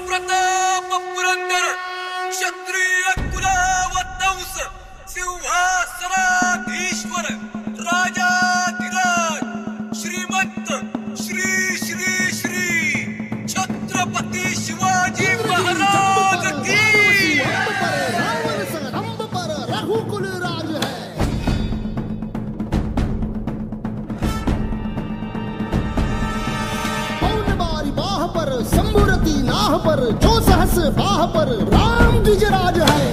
प्रताप पुरंदर क्षत्रिय कुलावतंस सिंहासनाधीश्वर राजाधिराज श्रीमंत श्री श्री श्री छत्रपति शिवाजी महाराज की रघुकुल राज है। पौन बारी बाह पर शंभुरती नाह पर जो सहस बाह पर राम द्विजराज है।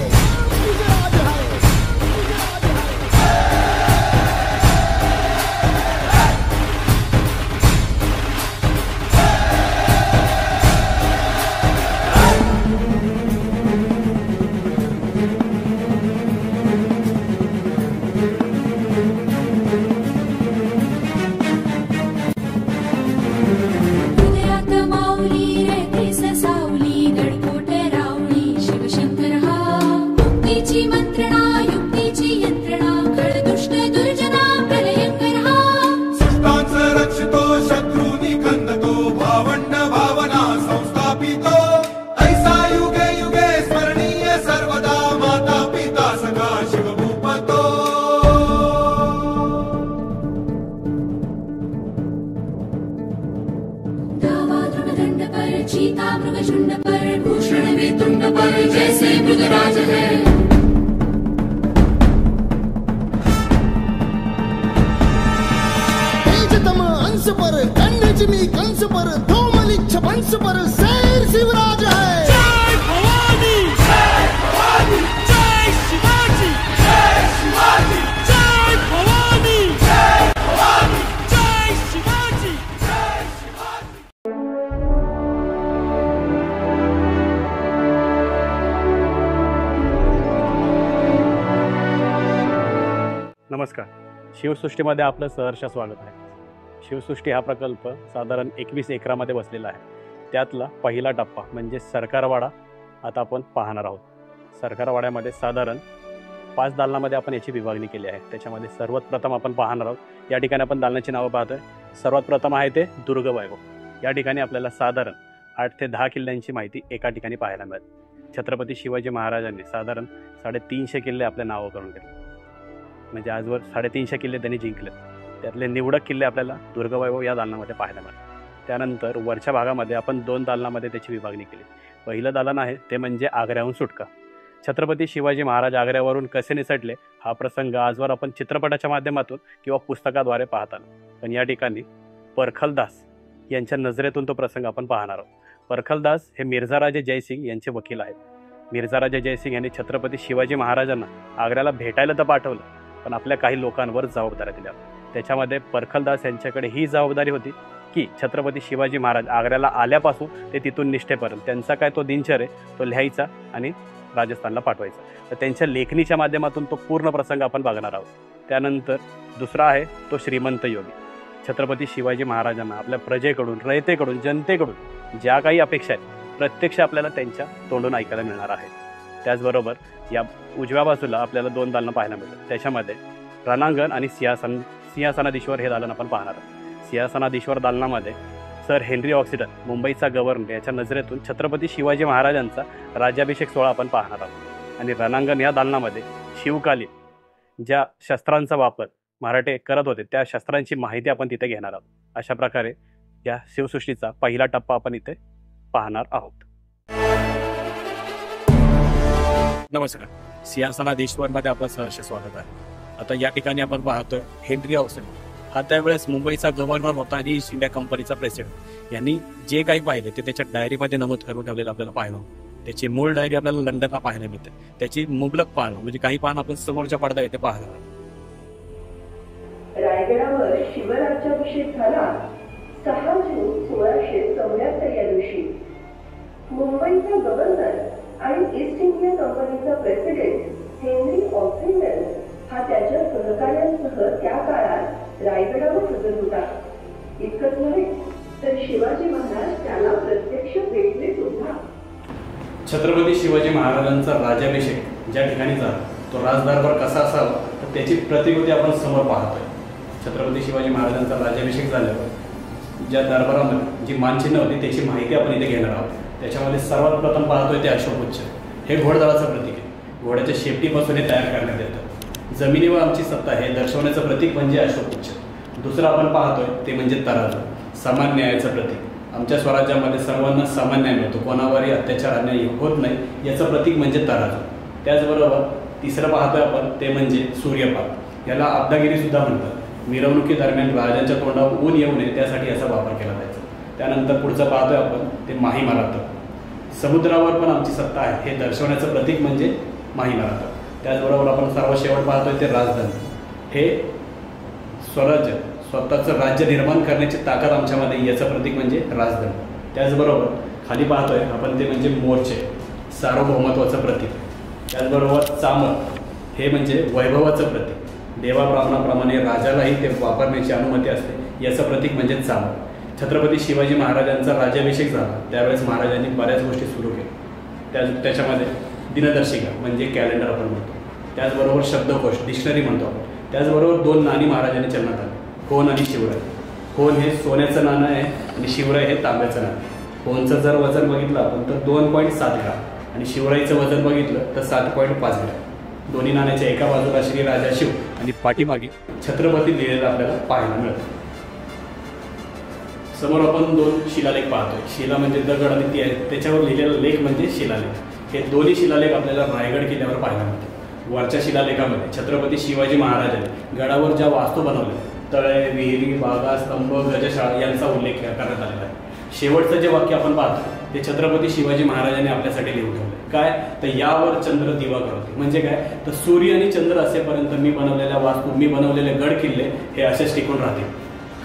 तेजतम अंश पर कन्नजमी कंस पर धूमलिच्छ वंश पर शेर शिवराज है। जय भवानी जय भवानी जय शिवाजी जय शिवाजी जय भवानी जय भवानी जय शिवाजी जय शिवाजी। नमस्कार, शिवसृष्टीमध्ये आपलं सहर्ष स्वागत आहे। शिवसृष्टी हा प्रकल्प साधारण 21 एकरामध्ये बसलेला आहे। त्यातला पहिला टप्पा म्हणजे सरकारवाडा आता आपण पाहणार आहोत। सरकारवाड्यामध्ये साधारण 5 दालनामध्ये आपण याची विभागणी केली आहे। त्याच्यामध्ये सर्वात प्रथम आपण पाहणार आहोत, या ठिकाणी आपण दालनाची नावं पाहतोय। सर्वात प्रथम आहे ते दुर्गवैभव। या ठिकाणी आपल्याला साधारण 8 ते 10 किल्ल्यांची माहिती एका ठिकाणी पाहायला मिळते। छत्रपती शिवाजी महाराजांनी साधारण 350 किल्ले आपल्या नावं करून घेतले, म्हणजे आजवर 350 किल्ले त्यांनी जिंकले। त्यातले निवडक किल्ले आपल्याला दुर्गवैभव या दालनामध्ये पाहायला मिळतात। त्यानंतर वरच्या भागामध्ये आपण 2 दालनामध्ये त्याची विभागणी केली। पहिलं दालन आहे ते म्हणजे आग्र्याहून सुटका। छत्रपती शिवाजी महाराज आग्र्यावरून कसे निसटले हा प्रसंग आजवर आपण चित्रपटाच्या माध्यमातून किंवा पुस्तकाद्वारे पाहत आलो, पण या ठिकाणी परखलदास यांच्या नजरेतून तो प्रसंग आपण पाहणार आहोत। परखलदास हे मिर्झाराजे जयसिंग यांचे वकील आहेत। मिर्झाराजे जयसिंग यांनी छत्रपती शिवाजी महाराजांना आग्र्याला भेटायला तर पाठवलं, पण आपल्या काही लोकांवर जबाबदाऱ्या दिल्या। त्याच्यामध्ये परखलदास यांच्याकडे ही जबाबदारी होती की छत्रपती शिवाजी महाराज आग्र्याला आल्यापासून ते तिथून निष्ठेपर्यंत त्यांचा काय तो दिनचर्या तो लिहायचा आणि राजस्थानला पाठवायचा। तर त्यांच्या लेखणीच्या माध्यमातून तो पूर्ण प्रसंग आपण बघणार आहोत। त्यानंतर दुसरा आहे तो श्रीमंत योगी। छत्रपती शिवाजी महाराजांना आपल्या प्रजेकडून, रयतेकडून, जनतेकडून ज्या काही अपेक्षा आहेत प्रत्यक्ष आपल्याला त्यांच्या तोंडून ऐकायला मिळणार आहे। त्याचबरोबर या उजव्या बाजूला आपल्याला 2 दालनं पाहायला मिळतात। त्याच्यामध्ये रणांगण आणि सिंहासनाधीश्वर हे दालन आपण पाहणार आहोत। सिंहासनाधीश्वर दालनामध्ये सर हेनरी ऑक्सिटन मुंबईचा गव्हर्नर याच्या नजरेतून छत्रपती शिवाजी महाराजांचा राज्याभिषेक सोहळा आपण पाहणार आहोत। आणि रणांगण या दालनामध्ये शिवकालीन ज्या शस्त्रांचा वापर मराठे करत होते त्या शस्त्रांची माहिती आपण तिथे घेणार आहोत। अशा प्रकारे या शिवसृष्टीचा पहिला टप्पा आपण इथे पाहणार आहोत। नमस्कार, सिंहासनाधीश्वरमध्ये आपलं सहर्ष स्वागत आहे। आता या ठिकाणी आपण पाहतोय हेनरी ऑक्सिटन हा त्यावेळेस मुंबईचा गव्हर्नर होता आणि ईस्ट इंडिया कंपनीचा प्रेसिडेंट। यांनी जे काही पाहिलं ते त्याच्या डायरीमध्ये नमूद करून ठेवलेलं आपल्याला पाहायला मिळतं। त्याची मूळ डायरी आपल्याला लंडनला पाहायला मिळते। त्याची मुबलक पान म्हणजे काही पान आपण समोरच्या पडदा येथे पाहणार आहोत। रायगडावर शिवराज्याभिषेक झाला 6 जून 1674 या दिवशी। मुंबईचा गव्हर्नर आणि ईस्ट इंडिया कंपनीचा प्रेसिडेंट हेनरी ऑक्सिटन हा त्याच्या सहकार्यांसह त्या काळात रायगडावर हजर होता। इतकंच नव्हे तर शिवाजी महाराज त्याला प्रत्यक्ष भेटले सुद्धा। छत्रपती शिवाजी महाराजांचा राज्याभिषेक ज्या ठिकाणी झाला तो राजदरबार कसा असावा तर त्याची प्रतिकृती आपण समोर पाहतोय। छत्रपती शिवाजी महाराजांचा राज्याभिषेक झाल्यावर ज्या दरबारामध्ये जी मानचिन्ह होती त्याची माहिती आपण इथे घेणार आहोत. त्याच्यामध्ये सर्वात प्रथम पाहतोय ते अशोकवृक्ष. हे घोडदळाचं प्रतीक आहे. घोड्याच्या शेपटीपासून हे तयार करण्यात येतं. जमिनीवर आमची सत्ता हे दर्शवण्याचं प्रतीक म्हणजे अशोकवृक्ष. दुसरं आपण पाहतोय ते म्हणजे तराजू, समान न्यायाचं प्रतीक. आमच्या स्वराज्यामध्ये सर्वांना समान न्याय मिळतो, कोणावरही अत्याचार अन्याय होत नाही याचं प्रतीक म्हणजे तराजू. त्याचबरोबर तिसरं पाहतोय आपण ते म्हणजे सूर्यपात. याला अब्दागिरी सुद्धा म्हणतात. मिरवणुकीदरम्यान राजांच्या तोंडावर ऊन येऊ नये त्यासाठी याचा वापर केला जायचा. त्यानंतर पुढचं पाहतोय आपण ते माही मराठा. समुद्रावर पण आमची सत्ता आहे हे दर्शवण्याचं प्रतीक म्हणजे माही मराठा. त्याचबरोबर आपण सर्व शेवट पाहतोय ते राजधानी. हे स्वराज्य स्वतःचं राज्य निर्माण करण्याची ताकद आमच्यामध्ये याचं प्रतीक म्हणजे राजधानी. त्याचबरोबर खाली पाहतोय आपण ते म्हणजे मोर्चे, सार्वभौमत्वाचं प्रतीक. त्याचबरोबर चामर हे म्हणजे वैभवाचं प्रतीक. देवा ब्राह्मणाप्रमाणे राजालाही ते वापरण्याची अनुमती असते याचं प्रतीक म्हणजे चामर. छत्रपती शिवाजी महाराजांचा राज्याभिषेक झाला त्यावेळेस महाराजांनी बऱ्याच गोष्टी सुरू केल्या. त्याच्यामध्ये दिनदर्शिका म्हणजे कॅलेंडर आपण म्हणतो. त्याचबरोबर शब्दकोश डिक्शनरी म्हणतो आपण. त्याचबरोबर 2 नाणी महाराजांनी चलनात आली, होन आणि शिवराय. होन हे सोन्याचं नाणं आहे आणि शिवराय हे तांब्याचं नाणं. होनचं जर वजन बघितलं आपण तर 2.7 ग्राम आणि शिवराईचं वजन बघितलं तर 7.5 ग्राम. दोन्ही नाण्याच्या एका बाजूला श्री राजा शिव आणि पाठीमागे छत्रपती लिहिलेलं आपल्याला पाहायला मिळतं. समोर आपण 2 शिलालेख पाहतोय. शिला म्हणजे दगड आणि ती आहे त्याच्यावर लिहिलेला लेख म्हणजे शिलालेख. हे दोन्ही शिलालेख आपल्याला रायगड किल्ल्यावर पाहायला मिळतात. वरच्या शिलालेखामध्ये छत्रपती शिवाजी महाराजांनी गडावर ज्या वास्तू बनवल्या, तळे, विहिरी, बागा, स्तंभ, गजशाळा यांचा उल्लेख करण्यात आलेला आहे. शेवटचं जे वाक्य आपण पाहतो ते छत्रपती शिवाजी महाराजांनी आपल्यासाठी लिहून ठेवलं. काय तर यावर चंद्र दिवा करते. म्हणजे काय तर सूर्य आणि चंद्र असेपर्यंत मी बनवलेल्या वास्तू, मी बनवलेले गड किल्ले हे असेच टिकून राहतील.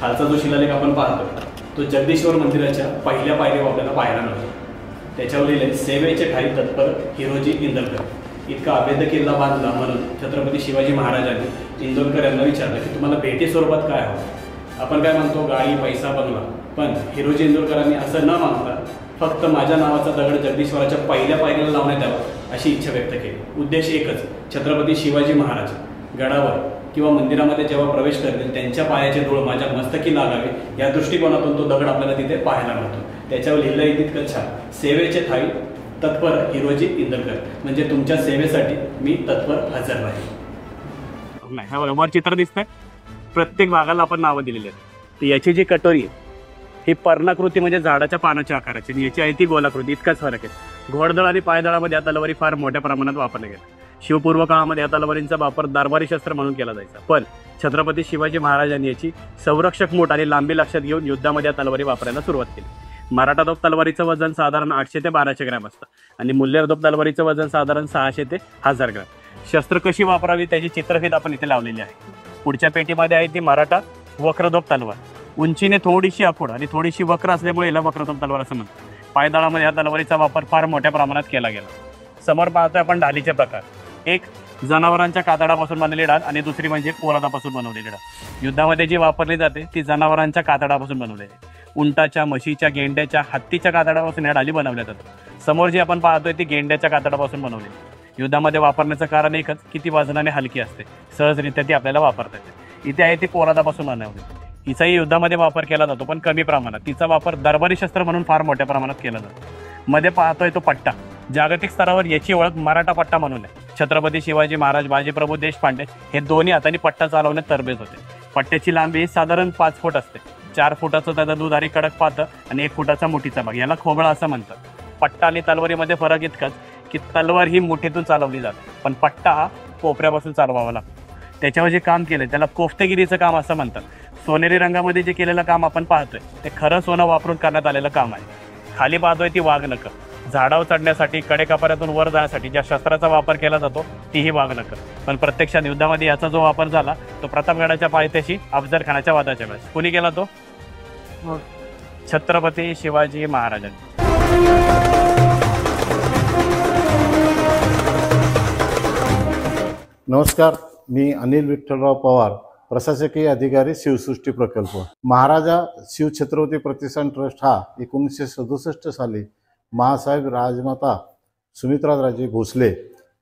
खालचा जो शिलालेख आपण पाहतो तो जगदीश्वर मंदिराच्या पहिल्या पायरीवर आपल्याला पाहायला मिळतो. त्याच्यावर लिहिले सेवेचे ठाई तत्पर हिरोजी इंदोरकर. इतका अभेद्य किल्ला बांधला म्हणून छत्रपती शिवाजी महाराजांनी इंदोरकर यांना विचारलं की तुम्हाला भेटी स्वरूपात काय हवं. आपण काय म्हणतो गाडी, पैसा, बंगला. पण हिरोजी इंदोरकरांनी असं न मागता फक्त माझ्या नावाचा दगड जगदीश्वराच्या पहिल्या पायरीला लावण्यात यावा अशी इच्छा व्यक्त केली. उद्देश एकच, छत्रपती शिवाजी महाराज गडावर किंवा मंदिरामध्ये जेव्हा प्रवेश करतील त्यांच्या पायाचे धूळ माझ्या मस्तकी लागावे या दृष्टिकोनातून तो दगड आपल्याला तिथे पाहायला मिळतो. त्याच्यावर लिहिलंय तितकं छान, सेवेचे ठाई तत्पर हिरोजी इंदोरकर. म्हणजे तुमच्या सेवेसाठी मी तत्पर हजर राहील. नाही हा वर चित्र दिसतंय. प्रत्येक भागाला आपण नावं दिलेली आहेत. तर याची जी कटोरी आहे ही पर्णाकृती म्हणजे झाडाच्या पानाच्या आकाराची आणि याची आहे ती गोलाकृती. इतकाच फरक आहे. घोडदळ आणि पायदळामध्ये या तलवारी फार मोठ्या प्रमाणात वापरल्या गेल्या. शिवपूर्व काळामध्ये या तलवारींचा वापर दरबारी शस्त्र म्हणून केला जायचा. पण छत्रपती शिवाजी महाराजांनी याची संरक्षक मूठ आणि लांबी लक्षात घेऊन युद्धामध्ये या तलवारी वापरायला सुरुवात केली. मराठा तोफ तलवारीचं वजन साधारण 800 ते 1200 ग्रॅम असतं आणि मुल्लेर तोफ तलवारीचं वजन साधारण 600 ते 1000 ग्रॅम. शस्त्र कशी वापरावी त्याची चित्रफीत आपण इथे लावलेली आहे. पुढच्या पेटीमध्ये आहे ती मराठा वक्रतोफ तलवार. उंचीने थोडीशी आखूड आणि थोडीशी वक्र असल्यामुळे याला वक्रतोफ तलवार असं म्हणतात. पायदळामध्ये या तलवारीचा वापर फार मोठ्या प्रमाणात केला गेला. समोर पाहतोय आपण ढालीचे प्रकार. एक जनावरांच्या कातडापासून बनवलेली ढाल आणि दुसरी म्हणजे पोलादापासून बनवलेली ढाल. युद्धामध्ये जी वापरली जाते ती जनावरांच्या कातडापासून बनवलेली आहे. उंटाच्या, म्हशीच्या, गेंड्याच्या, हत्तीच्या कातडापासून या ढाली बनवल्या जातात. समोर जी आपण पाहतोय ती गेंड्याच्या कातडापासून बनवलेली. युद्धामध्ये वापरण्याचं कारण एकच की ती वजनाने हलकी असते, सहजरित्या ती आपल्याला वापरता येते. इथे आहे ती पोलादापासून बनवली. हिचाही युद्धामध्ये वापर केला जातो पण कमी प्रमाणात. तिचा वापर दरबारी शस्त्र म्हणून फार मोठ्या प्रमाणात केला जातो. मध्ये पाहतोय तो पट्टा. जागतिक स्तरावर याची ओळख मराठा पट्टा म्हणून आहे. छत्रपती शिवाजी महाराज, बाजीप्रभू देशपांडे हे दोन्ही हातांनी पट्टा चालवण्यात तरबेज होते. पट्ट्याची लांबी साधारण 5 फूट असते. 4 फुटाचं त्याचं दुधारी कडक पातं आणि 1 फुटाचा मुठीचा भाग, याला खोबळा असं म्हणतात. पट्टा आणि तलवारीमध्ये फरक इतकाच की तलवार ही मुठीतून चालवली जाते पण पट्टा हा कोपऱ्यापासून चालवावा लागतो. त्याच्यावर जे काम केलं त्याला कोफ्तेगिरीचं काम असं म्हणतात. सोनेरी रंगामध्ये जे केलेलं काम आपण पाहतोय ते खरं सोनं वापरून करण्यात आलेलं काम आहे. खाली पाहतोय ती वाघनखं. झाडावर चढण्यासाठी, कडेकपाऱ्यातून वर जाण्यासाठी ज्या शस्त्राचा वापर केला जातो तीही वाघनखं. पण प्रत्यक्षात युद्धामध्ये याचा जो वापर झाला तो प्रतापगडाच्या पायथ्याशी अफजल खानाच्या वधाच्या वेळेस. कोणी केला तो? छत्रपती शिवाजी महाराजांनी. नमस्कार, मी अनिल विठ्ठलराव पवार, प्रशासकीय अधिकारी शिवसृष्टी प्रकल्प. महाराजा शिवछत्रपती प्रतिष्ठान ट्रस्ट हा 1967 साली महासाहेब राजमाता सुमित्राराजे भोसले,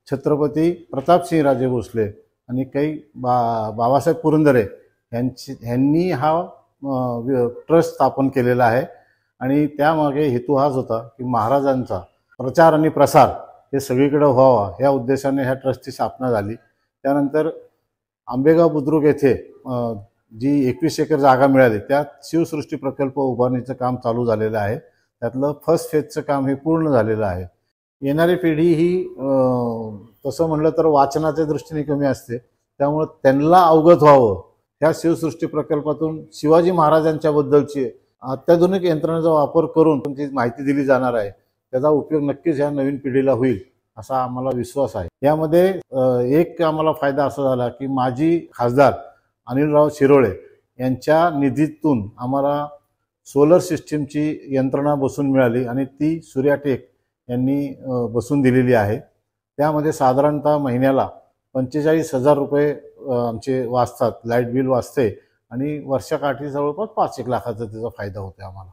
छत्रपती प्रतापसिंहराजे भोसले आणि काही बाबासाहेब पुरंदरे यांनी हा ट्रस्ट स्थापन केलेला आहे आणि त्यामागे हेतू हाच होता की महाराजांचा प्रचार आणि प्रसार हे सगळीकडे व्हावा या उद्देशाने ह्या ट्रस्टची स्थापना झाली. त्यानंतर आंबेगाव बुद्रुक येथे जी 21 एकर जागा मिळाली त्यात शिवसृष्टी प्रकल्प उभारणीचं काम चालू झालेलं आहे. त्यातलं फर्स्ट फेजचं काम हे पूर्ण झालेलं आहे. येणारी पिढी ही तसं म्हणलं तर वाचनाच्या दृष्टीने कमी असते, त्यामुळं त्यांना अवगत व्हावं ह्या शिवसृष्टी प्रकल्पातून शिवाजी महाराजांच्या बद्दलची अत्याधुनिक यंत्रणेचा वापर करून जी माहिती दिली जाणार आहे त्याचा उपयोग नक्कीच ह्या नवीन पिढीला होईल असा आम्हाला विश्वास आहे. यामध्ये एक आम्हाला फायदा असा झाला की माजी खासदार अनिलराव शिरोळे यांच्या निधीतून आम्हाला सोलर सिस्टीमची यंत्रणा बसून मिळाली आणि ती सूर्याटेक यांनी बसून दिलेली आहे. त्यामध्ये साधारणतः महिन्याला 45,000 रुपये आमचे वाचतात, लाईट बिल वाचते आणि वर्षाकाठी जवळपास 5-1 लाखाचा त्याचा फायदा होतो आम्हाला.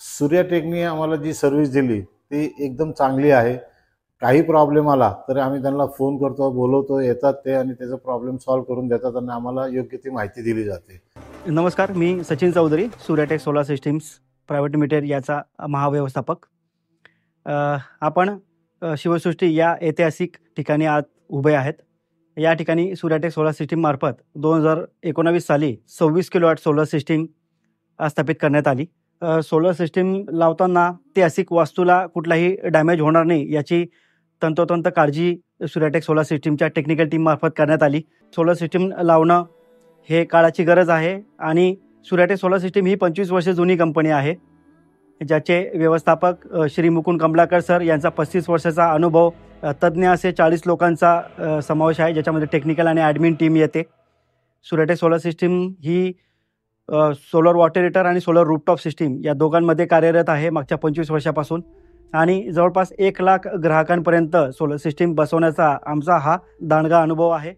सूर्याटेकनी आम्हाला जी सर्व्हिस दिली ती एकदम चांगली आहे. काही प्रॉब्लेम आला तर आम्ही त्यांना फोन करतो, बोलवतो, येतात ते आणि त्याचा प्रॉब्लेम सॉल्व्ह करून देतात आणि आम्हाला योग्य ती माहिती दिली जाते. नमस्कार, मी Sachin Chaudhari, Suryatech solar systems private limited याचा महाव्यवस्थापक. आपण शिवसृष्टी या ऐतिहासिक ठिकाणी आज उभे आहेत. या ठिकाणी सूर्याटेक सोलार सिस्टीम मार्फत 2019 साली 26 किलोवॅट सोलर सिस्टीम स्थापित करण्यात आली. सोलर सिस्टीम लावताना ऐतिहासिक वास्तूला कुठलाही डॅमेज होणार नाही याची तंतोतंत काळजी सूर्याटेक सोलार सिस्टीमच्या टेक्निकल टीम मार्फत करण्यात आली. सोलर सिस्टीम लावणं हे काळाची गरज आहे आणि सूर्याटेक सोलार सिस्टीम ही 25 वर्ष जुनी कंपनी आहे, ज्याचे व्यवस्थापक श्री मुकुंद कमलाकर सर यांचा 35 वर्षाचा अनुभव, तज्ज्ञ असे 40 लोकांचा समावेश आहे, ज्याच्यामध्ये टेक्निकल आणि ॲडमिन टीम येते. सूर्याटेक सोलर सिस्टीम ही सोलर वॉटर हीटर आणि सोलर रूफटॉप सिस्टीम या दोघांमध्ये कार्यरत आहे मागच्या 25 वर्षापासून आणि जवळपास 1 लाख ग्राहकांपर्यंत सोलर सिस्टीम बसवण्याचा आमचा हा दांडगा अनुभव आहे.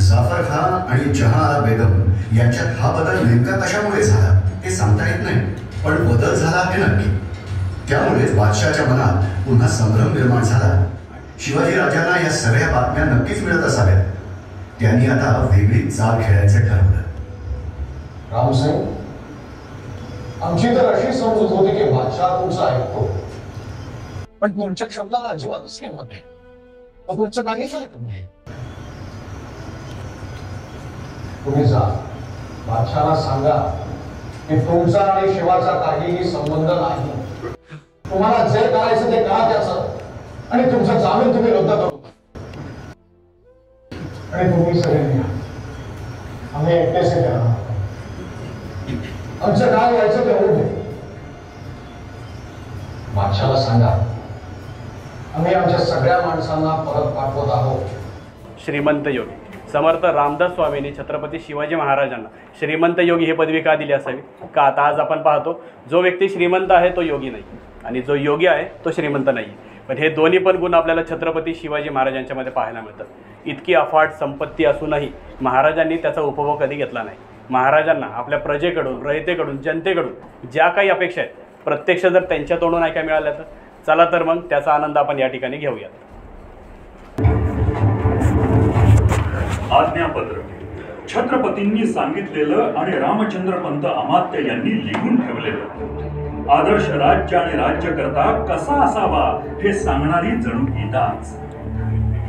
जाफर खान आणि जहानारा बेगम यांच्यात हा बदल नेमका कशामुळे झाला ते सांगता येत नाही, पण बदल झाला हे नक्की. त्यामुळेच बादशाहच्या मनात पुन्हा संभ्रम निर्माण झाला. शिवाजी राजांना या सगळ्या बातम्या नक्कीच मिळत असाव्यात. त्यांनी आता वेगळी चाल खेळायचं ठरवलं. रामसिंग, आमची तर अशी समजूत होती की बादशाह तुमचा ऐकतो, पण तुमच्या शब्दाला अजिबातच नाही मध्ये तुमचं काहीच ऐकत नाही. तुम्ही जा, बादशाहला सांगा की तुमचा आणि शिवाचा काहीही संबंध नाही. तुम्हाला जे करायचं ते करा त्याचं आणि तुमचा जामीन तुम्ही रद्द करू. आणि तुम्ही सगळ्यांनी आम्ही एकटेच करणार. आमचं काय व्हायचं ते होऊ दे. बादशाहला सांगा आम्ही आमच्या सगळ्या माणसांना परत पाठवत आहोत. श्रीमंत योगी समर्थ रामदास स्वामींनी छत्रपती शिवाजी महाराजांना श्रीमंत योगी ही पदवी का दिली असावी? का आता आज आपण पाहतो जो व्यक्ती श्रीमंत आहे तो योगी नाही आणि जो योगी आहे तो श्रीमंत नाही. पण हे दोन्ही पण गुण आपल्याला छत्रपती शिवाजी महाराजांच्यामध्ये पाहायला मिळतात. इतकी अफाट संपत्ती असूनही महाराजांनी त्याचा उपभोग कधी घेतला नाही. महाराजांना आपल्या प्रजेकडून, रयतेकडून, जनतेकडून ज्या काही अपेक्षा आहेत प्रत्यक्ष जर त्यांच्या तोंडून ऐकायला मिळाल्या तर चला तर मग त्याचा आनंद आपण या ठिकाणी घेऊयात. आज्ञापत्र. छत्रपतींनी सांगितलेलं आणि रामचंद्र पंत अमात्य यांनी लिहून ठेवलेलं आदर्श राज्य आणि राज्यकर्ता कसा असावा हे सांगणारी जणू गीताच.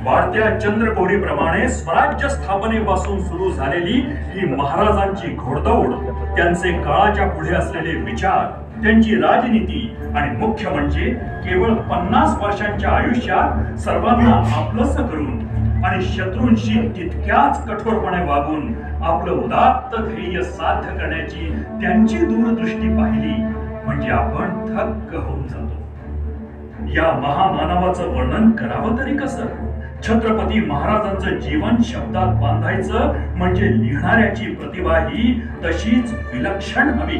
वाढत्या चंद्रकोरीप्रमाणे स्वराज्य स्थापनेपासून सुरू झालेली ही महाराजांची घोडदौड, त्यांचे काळाच्या पुढे असलेले विचार, त्यांची राजनीती आणि मुख्य म्हणजे केवळ 50 वर्षांच्या आयुष्यात सर्वांना आपलंसं करून आणि शत्रूंशी तितक्याच कठोरपणे वागून आपलं उदात्त ध्येय साध्य करण्याची त्यांची दूरदृष्टी पाहिली म्हणजे आपण थक्क होऊन जातो. या महामानवाचं वर्णन करावं तरी कसं? छत्रपती महाराजांचं जीवन शब्दात बांधायचं म्हणजे लिहिणाऱ्याची प्रतिभा ही तशीच विलक्षण हवी.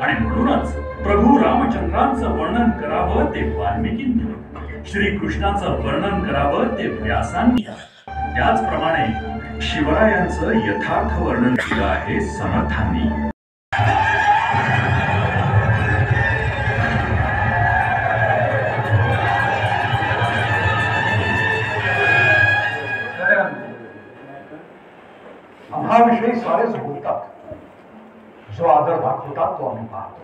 आणि म्हणूनच प्रभू रामचंद्रांचं वर्णन करावं ते वाल्मिकींनी, श्रीकृष्णाचं वर्णन करावं ते व्यासांनी, त्याचप्रमाणे शिवरायांचं यथार्थ वर्णन केलं आहे समर्थांनी. हे सारेच बोलतात, जो आदर दाखवतात तो आम्ही पाहतो.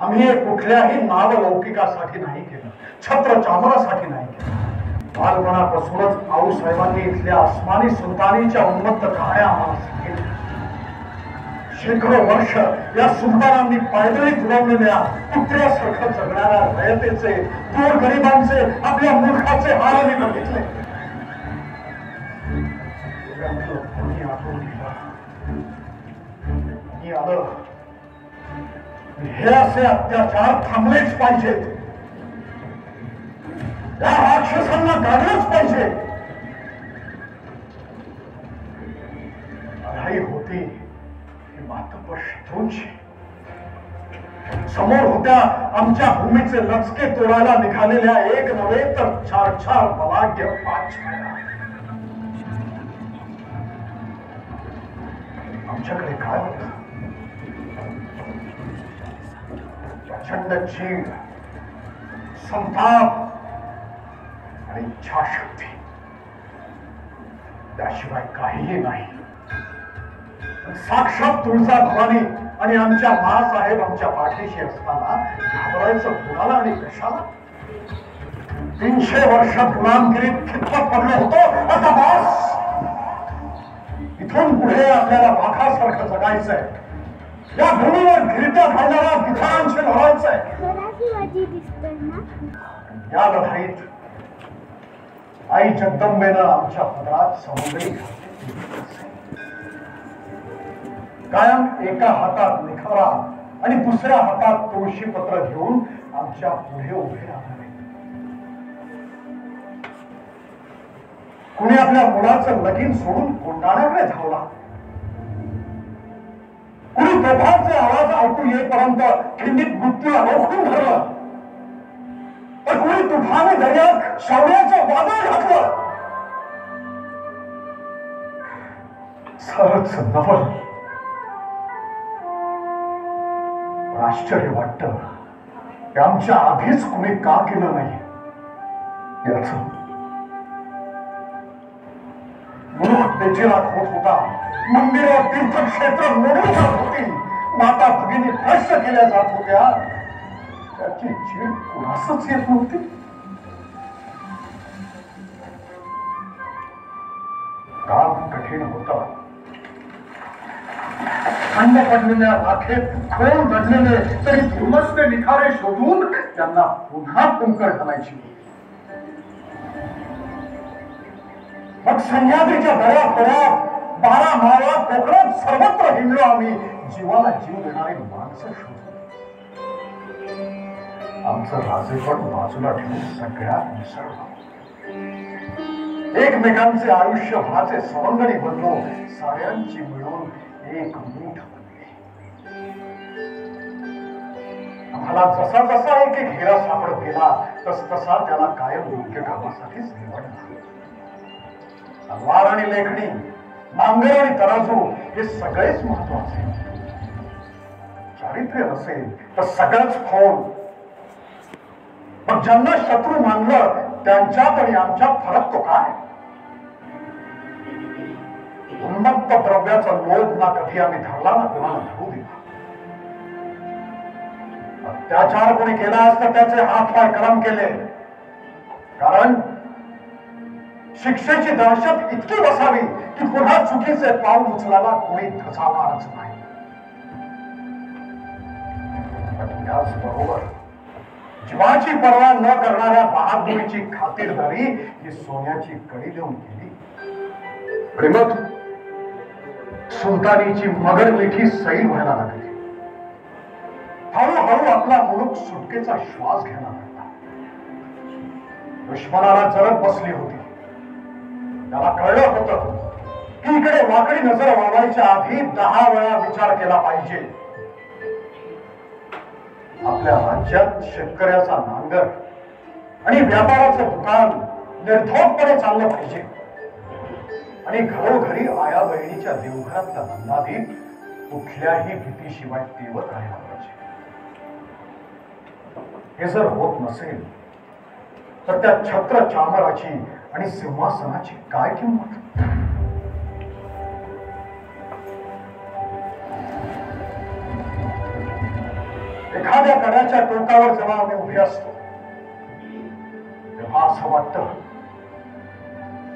आम्ही हे कुठल्याही नावलौकिकासाठी नाही केलं, छत्र चामरासाठी नाही केलं. बालपणापासूनच आऊसाहेबांनी इथल्या अस्मानी सुलतानीच्या उन्मत्त कहाण्या आम्हाला सांगितल्या. शेकडो वर्ष या सुलतानांनी पायदळी तुडवलेल्या कुत्र्यासारखं जगणाऱ्या रयतेचे, गोरगरिबांचे, आपल्या मूर्खाचे हाल मी बघितले. मी आलं, हे असे अत्याचार थांबलेच पाहिजेत. या राक्षसांना गाडलंच पाहिजे. लढाई होती ही मातब्बर शत्रूंची. समोर होत्या आमच्या भूमीचे लचके तोडायला निघालेल्या एक नव्हे तर 4-4 बलाढ्य पाचछाया. आमच्याकडे काय होतं? प्रचंड चीड, संताप आणि इच्छाशक्ती, त्याशिवाय काहीही नाही. साक्षात तुळजा भवानी आणि आमच्या मासाहेब आमच्या पाठीशी असताना घाबरायचं कुणाला आणि कशाला? 300 वर्ष गुलामगिरीत खितपत पडलो होतो, आता बास. इथून पुढे आपल्याला वाघासारखं जगायचंय. या भूमीवर गिरट्या घालणाऱ्या गिधारांशी लढायचंय. या लढाईत आई जगदंबेनं आमच्या पदरात समुद्री कायम एका हातात निखारा आणि दुसऱ्या हातात तुळशीपत्र घेऊन आमच्या पुढे उभे राहणारे. कुणी आपल्या मुलाचं लगीन सोडून कोंडाण्याकडे धावला. कुणी तोफांचे आवाज ऐकू येईपर्यंत खिंडीत मृत्यूला रोखून धरलं. तर कुणी तुफानी दर्यात शौर्याचं वादळ घातलं. सरच नवल. आश्चर्य वाटतं की आमच्या आधीच कुणी का केलं नाही याच. मुलूक पेचीला होत होता. मंदिरं, तीर्थक्षेत्र मोडली जात होती. माता भगिनी भ्रष्ट केल्या जात होत्या. त्याची चीड कुणासच येत नव्हती. काम कठीण होतं. थंड पडलेल्या राखेत खोल दडलेले तरी धुमसते निखारे शोधून त्यांना पुन्हा कुंकर घालायची. मग सह्याद्रीच्या दऱ्याखोऱ्यात 12 मावळा कोकणात सर्वत्र हिंडलो आम्ही, जीवाला जीव देणारी माणसं शोधून. आमचं राजेपण बाजूला ठेवून सगळ्यात मिसळलो. एकमेकांचे आयुष्यभराचे सवंगडी बनलो. साऱ्यांची मिळून एक मूठ बनली. आम्हाला जसा जसा एक एक हिरा सापडत गेला तस तसा त्याला कायम योग्य कामासाठीच निवडला. तलवार आणि लेखणी, नांगर आणि तराजू हे सगळेच महत्वाचे. चारित्र्य नसेल तर सगळंच खोल. मग ज्यांना शत्रू मानलं त्यांच्यात आणि आमच्यात फरक तो काय? उन्मत्त द्रव्याचा लोभ ना कधी आम्ही धरला ना कोणाला धरू दिला. अत्याचार कोणी केला असता त्याचे हात पाय कलम केले. कारण शिक्षेची दहशत इतकी बसावी की पुन्हा चुकीचे पाऊल उचलायला कोणी धसावणारच नाही. त्याचबरोबर जीवाची पर्वा न करणाऱ्या बहादुरीची खातिरदारी ही सोन्याची कडी देऊन केली. प्रेमत सुलतानीची मगर मिठी सैल व्हायला लागली. हळूहळू आपला मुलूक सुटकेचा श्वास घ्यायला लागला. दुश्मनाला जरब बसली होती. त्याला कळलं होतं की इकडे वाकडी नजर वाढवायच्या आधी 10 वेळा विचार केला पाहिजे. आपल्या राज्यात शेतकऱ्याचा नांगर आणि व्यापाराचं दुकान निर्धोकपणे चाललं पाहिजे आणि घरोघरी आया बहिणीच्या देवघरातला नंदादीप कुठल्याही भीतीशिवाय तेवत राहायला पाहिजे. हे जर होत नसेल तर त्या छत्र चामराची आणि सिंहासनाची काय किंमत? एखाद्या कड्याच्या टोकावर जेव्हा आम्ही उभे असतो तेव्हा असं वाटतं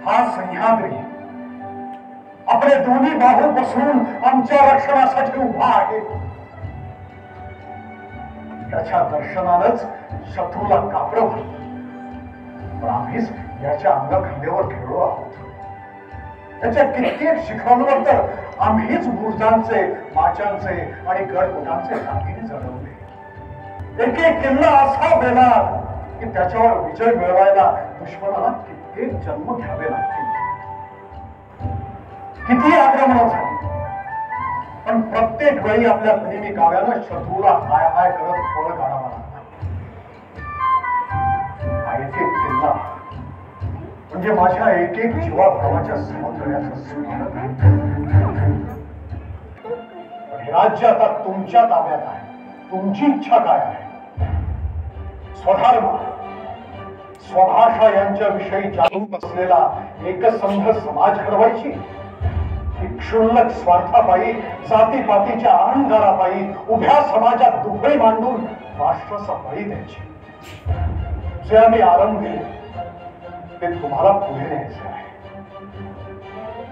हा सह्याद्री आपले दोन्ही बाहू पसरून आमच्या रक्षणासाठी उभा आहे. त्याच्या दर्शनानंच शत्रूला कापडं घालतो, पण आम्हीच याच्या अंगखांद्यावर खेळलो आहोत. त्याच्या कित्येक शिखरांवर तर आम्हीच बुर्जांचे, माचांचे आणि गडकोटांचे दागिने जळवले. एक एक किल्ला असा वेला की त्याच्यावर विजय मिळवायला दुश्मनाला कित्येक जन्म घ्यावे लागतील. किती आक्रमणं झाली, पण प्रत्येक वेळी आपल्या गनिमी काव्यानं शत्रूला हाय हाय करत पळ काढावा लागला. हा एक एक किल्ला म्हणजे माझ्या एक एक जीवाभावाच्या सौंदर्याचं स्मारक आहे. हे राज्य आता तुमच्या ताब्यात आहे. तुमची इच्छा काय आहे? स्वधर्म, स्वभाषा यांच्या विषयी जागरूक असलेला एकसंघ समाज घडवायची, क्षुल्लक स्वार्थापायी, जातीपातीच्या अहंकारापायी उभ्या समाजात दुबळी मांडून राष्ट्राचा बळी द्यायची. जे आम्ही आरंभ केले ते तुम्हाला पुढे न्यायचे आहे.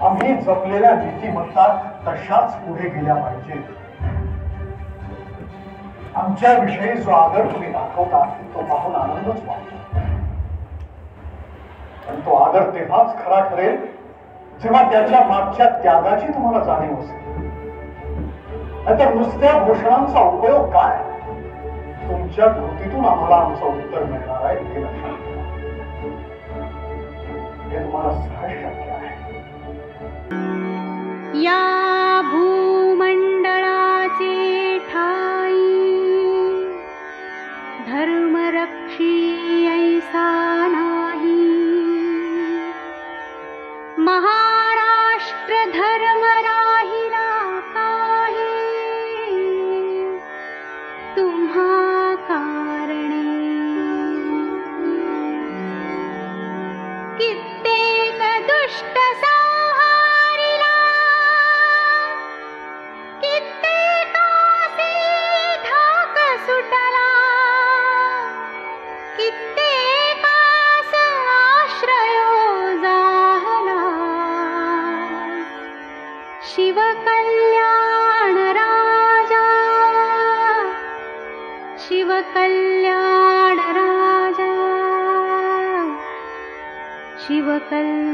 आम्ही जपलेल्या नीतिमत्ता तशाच पुढे गेल्या पाहिजेत. आमच्या विषयी जो आदर तुम्ही दाखवता तो पाहून आनंदच वाटतो, पण तो आदर तेव्हाच खरा ठरेल जेव्हा त्याच्या मागच्या त्यागाची तुम्हाला जाणीव असेल. नाहीतर नुसत्या घोषणांचा उपयोग काय? तुमच्या कृतीतून आम्हाला आमचं उत्तर मिळणार आहे हे लक्षात घ्या. हे तुम्हाला सहज शक्य आहे. या भूमंडळाचे ठाई धर्मरक्षी ऐसा नाही. महाराष्ट्र धर्म राहिला काही तुम्हा कारणे. कित्येक दुष्ट संहारिला, कित्येकासी धाक सुटला, कित्येकास आश्रयो जाहला. शिवकल्याण राजा, शिवकल्याण राजा, शिवकल्याण